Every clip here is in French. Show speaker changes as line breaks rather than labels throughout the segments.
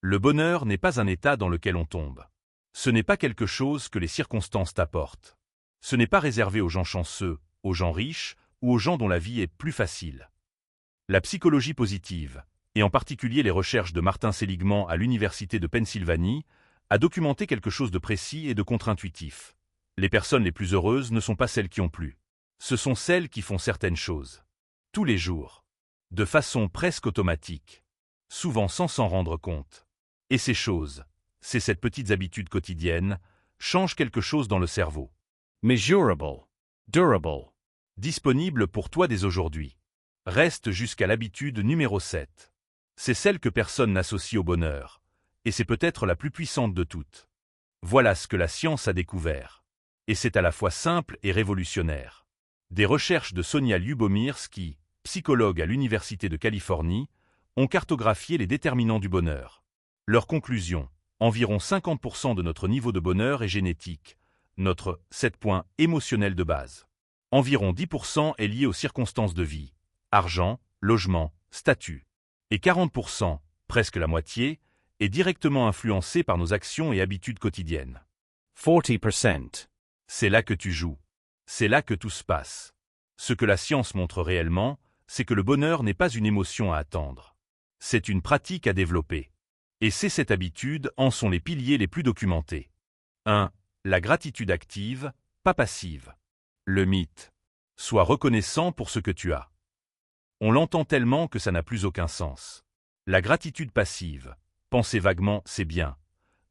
Le bonheur n'est pas un état dans lequel on tombe. Ce n'est pas quelque chose que les circonstances t'apportent. Ce n'est pas réservé aux gens chanceux, aux gens riches ou aux gens dont la vie est plus facile. La psychologie positive, et en particulier les recherches de Martin Seligman à l'Université de Pennsylvanie, a documenté quelque chose de précis et de contre-intuitif. Les personnes les plus heureuses ne sont pas celles qui ont plus. Ce sont celles qui font certaines choses. Tous les jours. De façon presque automatique. Souvent sans s'en rendre compte. Et ces choses, ces petites habitudes quotidiennes, changent quelque chose dans le cerveau.
Measurable. Durable.
Disponible pour toi dès aujourd'hui. Reste jusqu'à l'habitude numéro 7. C'est celle que personne n'associe au bonheur. Et c'est peut-être la plus puissante de toutes. Voilà ce que la science a découvert. Et c'est à la fois simple et révolutionnaire. Des recherches de Sonia Lyubomirsky, psychologue à l'Université de Californie, ont cartographié les déterminants du bonheur. Leur conclusion, environ 50% de notre niveau de bonheur est génétique, notre 7 points émotionnel de base. Environ 10% est lié aux circonstances de vie, argent, logement, statut. Et 40%, presque la moitié, est directement influencé par nos actions et habitudes quotidiennes.
40%.
C'est là que tu joues. C'est là que tout se passe. Ce que la science montre réellement, c'est que le bonheur n'est pas une émotion à attendre. C'est une pratique à développer. Et ces 7 habitudes en sont les piliers les plus documentés. 1. La gratitude active, pas passive. Le mythe. Sois reconnaissant pour ce que tu as. On l'entend tellement que ça n'a plus aucun sens. La gratitude passive, penser vaguement, c'est bien,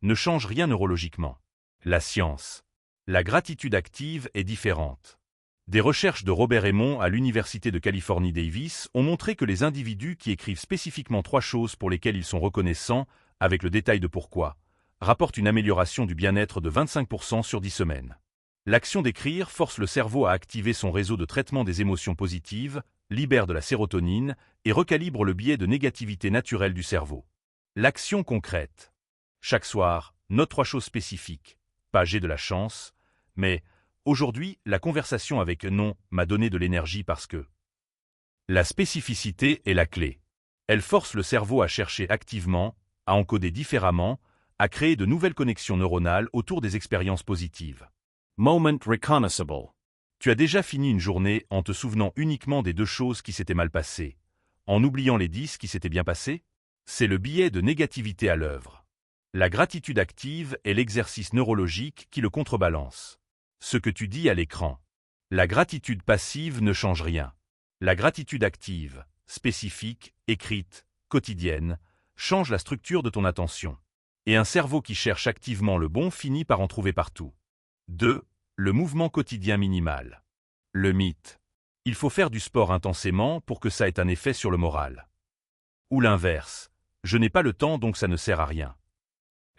ne change rien neurologiquement. La science. La gratitude active est différente. Des recherches de Robert Raymond à l'Université de Californie Davis ont montré que les individus qui écrivent spécifiquement 3 choses pour lesquelles ils sont reconnaissants, avec le détail de pourquoi, rapportent une amélioration du bien-être de 25% sur 10 semaines. L'action d'écrire force le cerveau à activer son réseau de traitement des émotions positives, libère de la sérotonine et recalibre le biais de négativité naturelle du cerveau. L'action concrète. Chaque soir, note 3 choses spécifiques. Pas j'ai de la chance, mais aujourd'hui, la conversation avec non m'a donné de l'énergie parce que. La spécificité est la clé. Elle force le cerveau à chercher activement, à encoder différemment, à créer de nouvelles connexions neuronales autour des expériences positives.
Moment reconnaissable.
Tu as déjà fini une journée en te souvenant uniquement des 2 choses qui s'étaient mal passées, en oubliant les 10 qui s'étaient bien passées? C'est le biais de négativité à l'œuvre. La gratitude active est l'exercice neurologique qui le contrebalance. Ce que tu dis à l'écran. La gratitude passive ne change rien. La gratitude active, spécifique, écrite, quotidienne, change la structure de ton attention. Et un cerveau qui cherche activement le bon finit par en trouver partout. 2. Le mouvement quotidien minimal. Le mythe. Il faut faire du sport intensément pour que ça ait un effet sur le moral. Ou l'inverse. Je n'ai pas le temps donc ça ne sert à rien.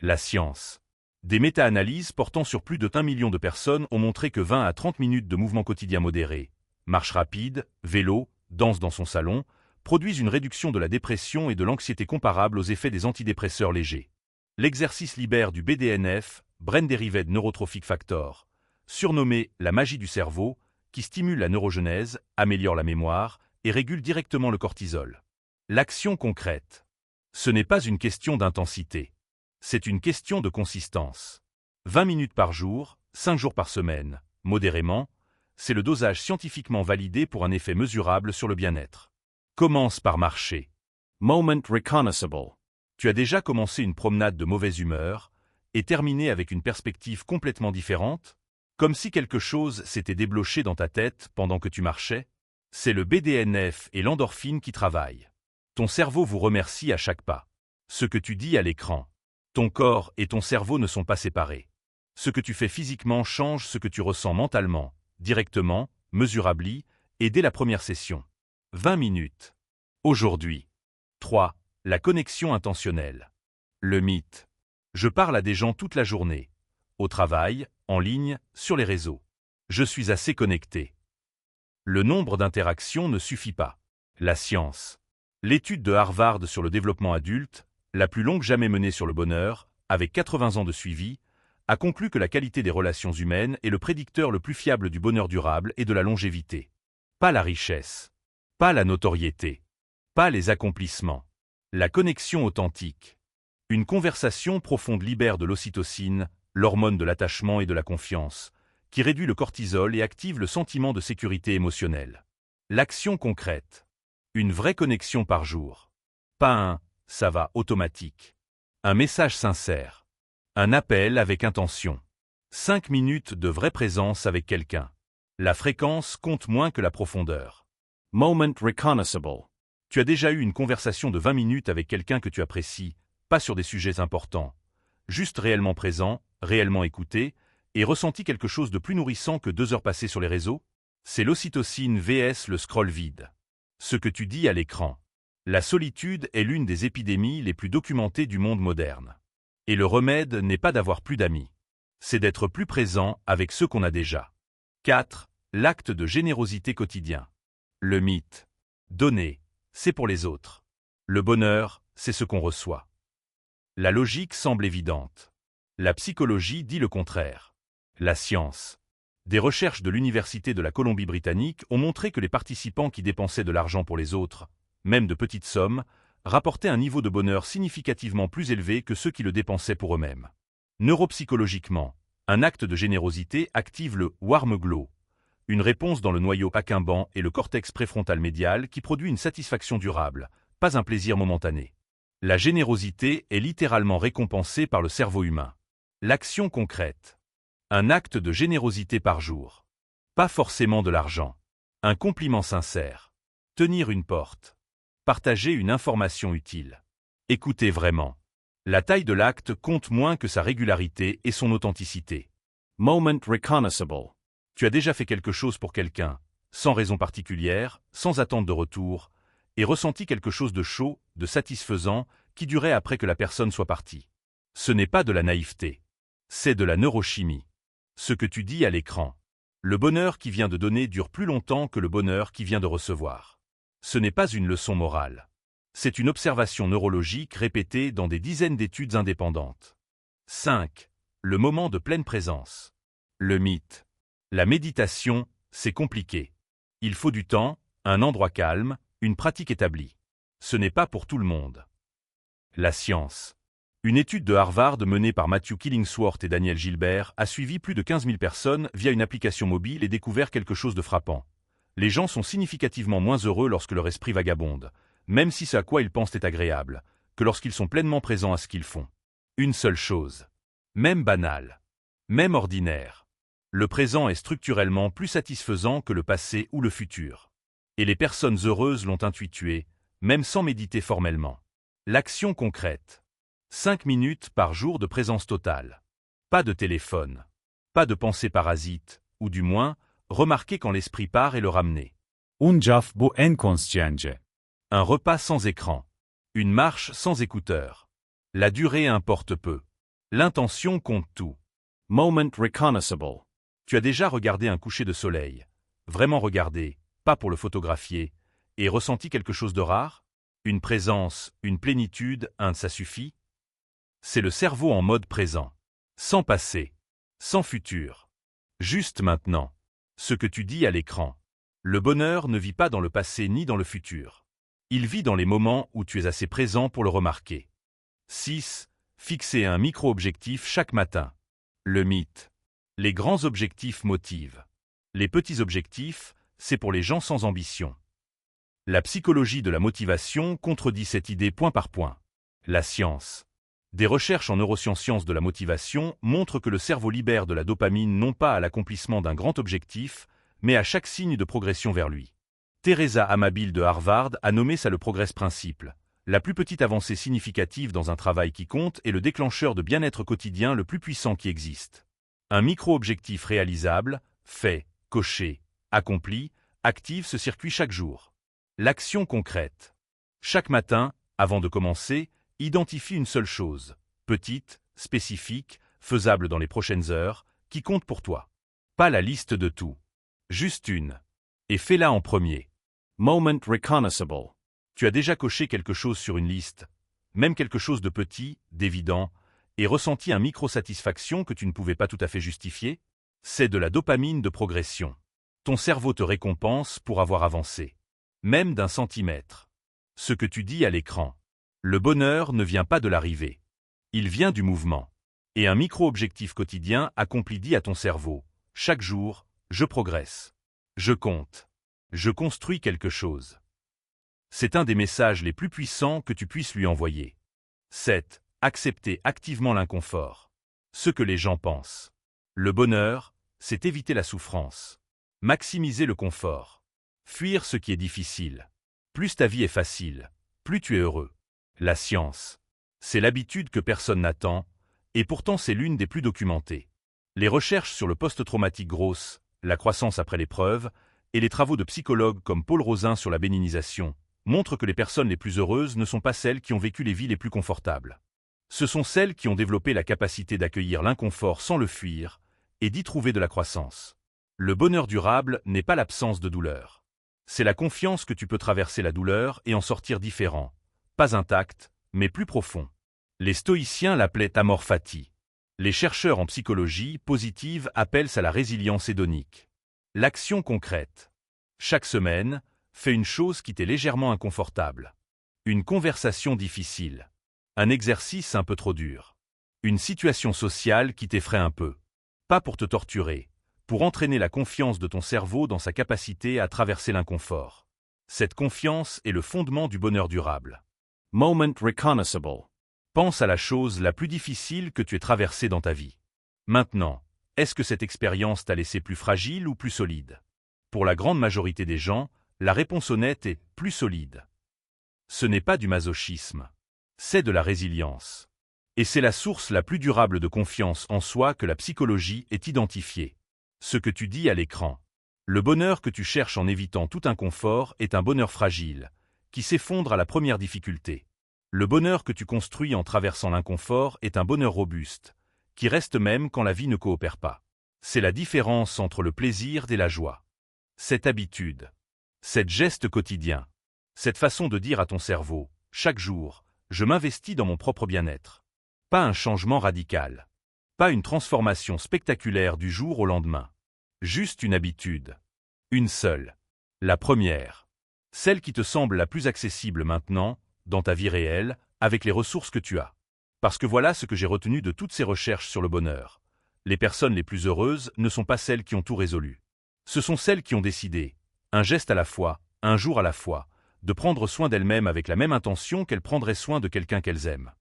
La science. Des méta-analyses portant sur plus de 1 million de personnes ont montré que 20 à 30 minutes de mouvement quotidien modéré, marche rapide, vélo, danse dans son salon, produisent une réduction de la dépression et de l'anxiété comparable aux effets des antidépresseurs légers. L'exercice libère du BDNF, Brain Derived Neurotrophic Factor, surnommé la magie du cerveau, qui stimule la neurogenèse, améliore la mémoire et régule directement le cortisol. L'action concrète. Ce n'est pas une question d'intensité. C'est une question de consistance. 20 minutes par jour, 5 jours par semaine, modérément, c'est le dosage scientifiquement validé pour un effet mesurable sur le bien-être. Commence par marcher.
Moment reconnaissable.
Tu as déjà commencé une promenade de mauvaise humeur et terminé avec une perspective complètement différente? Comme si quelque chose s'était débloqué dans ta tête pendant que tu marchais? C'est le BDNF et l'endorphine qui travaillent. Ton cerveau vous remercie à chaque pas. Ce que tu dis à l'écran. Ton corps et ton cerveau ne sont pas séparés. Ce que tu fais physiquement change ce que tu ressens mentalement, directement, mesurably, et dès la première session. 20 minutes. Aujourd'hui. 3. La connexion intentionnelle. Le mythe. Je parle à des gens toute la journée. Au travail, en ligne, sur les réseaux. Je suis assez connecté. Le nombre d'interactions ne suffit pas. La science. L'étude de Harvard sur le développement adulte, la plus longue jamais menée sur le bonheur, avec 80 ans de suivi, a conclu que la qualité des relations humaines est le prédicteur le plus fiable du bonheur durable et de la longévité. Pas la richesse. Pas la notoriété. Pas les accomplissements. La connexion authentique. Une conversation profonde libère de l'ocytocine, l'hormone de l'attachement et de la confiance, qui réduit le cortisol et active le sentiment de sécurité émotionnelle. L'action concrète. Une vraie connexion par jour. Pas un « ça va » automatique. Un message sincère. Un appel avec intention. 5 minutes de vraie présence avec quelqu'un. La fréquence compte moins que la profondeur.
Moment reconnaissable.
Tu as déjà eu une conversation de 20 minutes avec quelqu'un que tu apprécies, pas sur des sujets importants, juste réellement présent, réellement écouté, et ressenti quelque chose de plus nourrissant que 2 heures passées sur les réseaux? C'est l'ocytocine vs le scroll vide. Ce que tu dis à l'écran. La solitude est l'une des épidémies les plus documentées du monde moderne. Et le remède n'est pas d'avoir plus d'amis. C'est d'être plus présent avec ceux qu'on a déjà. 4. L'acte de générosité quotidien. Le mythe. Donner, c'est pour les autres. Le bonheur, c'est ce qu'on reçoit. La logique semble évidente. La psychologie dit le contraire. La science. Des recherches de l'Université de la Colombie-Britannique ont montré que les participants qui dépensaient de l'argent pour les autres, même de petites sommes, rapportaient un niveau de bonheur significativement plus élevé que ceux qui le dépensaient pour eux-mêmes. Neuropsychologiquement, un acte de générosité active le warm glow, une réponse dans le noyau accumbens et le cortex préfrontal médial qui produit une satisfaction durable, pas un plaisir momentané. La générosité est littéralement récompensée par le cerveau humain. L'action concrète. Un acte de générosité par jour. Pas forcément de l'argent. Un compliment sincère. Tenir une porte. Partager une information utile. Écouter vraiment. La taille de l'acte compte moins que sa régularité et son authenticité.
Moment reconnaissable.
Tu as déjà fait quelque chose pour quelqu'un, sans raison particulière, sans attente de retour, et ressenti quelque chose de chaud, de satisfaisant, qui durait après que la personne soit partie. Ce n'est pas de la naïveté. C'est de la neurochimie. Ce que tu dis à l'écran. Le bonheur qui vient de donner dure plus longtemps que le bonheur qui vient de recevoir. Ce n'est pas une leçon morale. C'est une observation neurologique répétée dans des dizaines d'études indépendantes. 5. Le moment de pleine présence. Le mythe. La méditation, c'est compliqué. Il faut du temps, un endroit calme, une pratique établie. Ce n'est pas pour tout le monde. La science. Une étude de Harvard menée par Matthew Killingsworth et Daniel Gilbert a suivi plus de 15 000 personnes via une application mobile et découvert quelque chose de frappant. Les gens sont significativement moins heureux lorsque leur esprit vagabonde, même si ce à quoi ils pensent est agréable, que lorsqu'ils sont pleinement présents à ce qu'ils font. Une seule chose. Même banale. Même ordinaire. Le présent est structurellement plus satisfaisant que le passé ou le futur. Et les personnes heureuses l'ont intuité, même sans méditer formellement. L'action concrète. 5 minutes par jour de présence totale. Pas de téléphone. Pas de pensée parasite, ou du moins, remarquer quand l'esprit part et le ramener.
Uncaf bu en conscience.
Un repas sans écran. Une marche sans écouteurs. La durée importe peu. L'intention compte tout.
Moment reconnaissable.
Tu as déjà regardé un coucher de soleil. Vraiment regardé, pas pour le photographier, et ressenti quelque chose de rare? Une présence, une plénitude, ça suffit? C'est le cerveau en mode présent. Sans passé. Sans futur. Juste maintenant. Ce que tu dis à l'écran. Le bonheur ne vit pas dans le passé ni dans le futur. Il vit dans les moments où tu es assez présent pour le remarquer. 6. Fixer un micro-objectif chaque matin. Le mythe. Les grands objectifs motivent. Les petits objectifs, c'est pour les gens sans ambition. La psychologie de la motivation contredit cette idée point par point. La science. Des recherches en neurosciences de la motivation montrent que le cerveau libère de la dopamine non pas à l'accomplissement d'un grand objectif, mais à chaque signe de progression vers lui. Teresa Amabil de Harvard a nommé ça le progress principle. La plus petite avancée significative dans un travail qui compte est le déclencheur de bien-être quotidien le plus puissant qui existe. Un micro-objectif réalisable, fait, coché, accompli, active ce circuit chaque jour. L'action concrète. Chaque matin, avant de commencer, identifie une seule chose, petite, spécifique, faisable dans les prochaines heures, qui compte pour toi. Pas la liste de tout. Juste une. Et fais-la en premier.
Moment reconnaissable.
Tu as déjà coché quelque chose sur une liste, même quelque chose de petit, d'évident, et ressenti un micro-satisfaction que tu ne pouvais pas tout à fait justifier? C'est de la dopamine de progression. Ton cerveau te récompense pour avoir avancé. Même d'1 centimètre. Ce que tu dis à l'écran. Le bonheur ne vient pas de l'arrivée. Il vient du mouvement. Et un micro-objectif quotidien accompli dit à ton cerveau, chaque jour, je progresse. Je compte. Je construis quelque chose. C'est un des messages les plus puissants que tu puisses lui envoyer. 7. Accepter activement l'inconfort. Ce que les gens pensent. Le bonheur, c'est éviter la souffrance. Maximiser le confort. Fuir ce qui est difficile. Plus ta vie est facile, plus tu es heureux. La science. C'est l'habitude que personne n'attend, et pourtant c'est l'une des plus documentées. Les recherches sur le post-traumatique grosse, la croissance après l'épreuve, et les travaux de psychologues comme Paul Rozin sur la bénignisation, montrent que les personnes les plus heureuses ne sont pas celles qui ont vécu les vies les plus confortables. Ce sont celles qui ont développé la capacité d'accueillir l'inconfort sans le fuir, et d'y trouver de la croissance. Le bonheur durable n'est pas l'absence de douleur. C'est la confiance que tu peux traverser la douleur et en sortir différent, pas intact, mais plus profond. Les stoïciens l'appelaient amor fati. Les chercheurs en psychologie positive appellent ça la résilience hédonique. L'action concrète. Chaque semaine, fais une chose qui t'est légèrement inconfortable. Une conversation difficile. Un exercice un peu trop dur. Une situation sociale qui t'effraie un peu. Pas pour te torturer, pour entraîner la confiance de ton cerveau dans sa capacité à traverser l'inconfort. Cette confiance est le fondement du bonheur durable.
Moment reconnaissable.
Pense à la chose la plus difficile que tu aies traversée dans ta vie. Maintenant, est-ce que cette expérience t'a laissé plus fragile ou plus solide? Pour la grande majorité des gens, la réponse honnête est plus solide. Ce n'est pas du masochisme, c'est de la résilience. Et c'est la source la plus durable de confiance en soi que la psychologie ait identifiée. Ce que tu dis à l'écran. Le bonheur que tu cherches en évitant tout inconfort est un bonheur fragile, qui s'effondre à la première difficulté. Le bonheur que tu construis en traversant l'inconfort est un bonheur robuste, qui reste même quand la vie ne coopère pas. C'est la différence entre le plaisir et la joie. Cette habitude, cet geste quotidien, cette façon de dire à ton cerveau, chaque jour, je m'investis dans mon propre bien-être. Pas un changement radical. Pas une transformation spectaculaire du jour au lendemain. Juste une habitude. Une seule. La première. Celle qui te semble la plus accessible maintenant, dans ta vie réelle, avec les ressources que tu as. Parce que voilà ce que j'ai retenu de toutes ces recherches sur le bonheur. Les personnes les plus heureuses ne sont pas celles qui ont tout résolu. Ce sont celles qui ont décidé, un geste à la fois, un jour à la fois, de prendre soin d'elles-mêmes avec la même intention qu'elles prendraient soin de quelqu'un qu'elles aiment.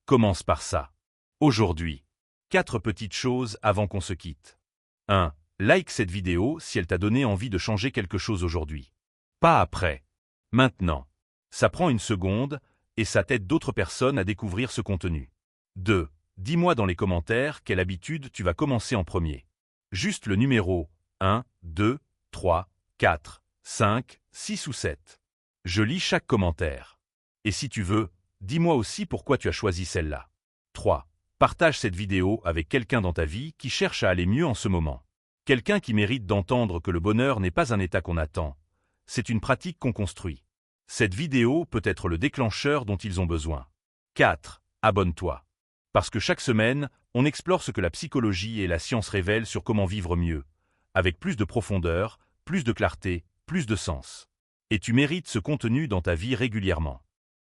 Commence par ça. Aujourd'hui. 4 petites choses avant qu'on se quitte. 1. Like cette vidéo si elle t'a donné envie de changer quelque chose aujourd'hui. Pas après. Maintenant. Ça prend une seconde, et ça t'aide d'autres personnes à découvrir ce contenu. 2. Dis-moi dans les commentaires quelle habitude tu vas commencer en premier. Juste le numéro 1, 2, 3, 4, 5, 6 ou 7. Je lis chaque commentaire. Et si tu veux, dis-moi aussi pourquoi tu as choisi celle-là. 3. Partage cette vidéo avec quelqu'un dans ta vie qui cherche à aller mieux en ce moment. Quelqu'un qui mérite d'entendre que le bonheur n'est pas un état qu'on attend. C'est une pratique qu'on construit. Cette vidéo peut être le déclencheur dont ils ont besoin. 4. Abonne-toi. Parce que chaque semaine, on explore ce que la psychologie et la science révèlent sur comment vivre mieux, avec plus de profondeur, plus de clarté, plus de sens. Et tu mérites ce contenu dans ta vie régulièrement.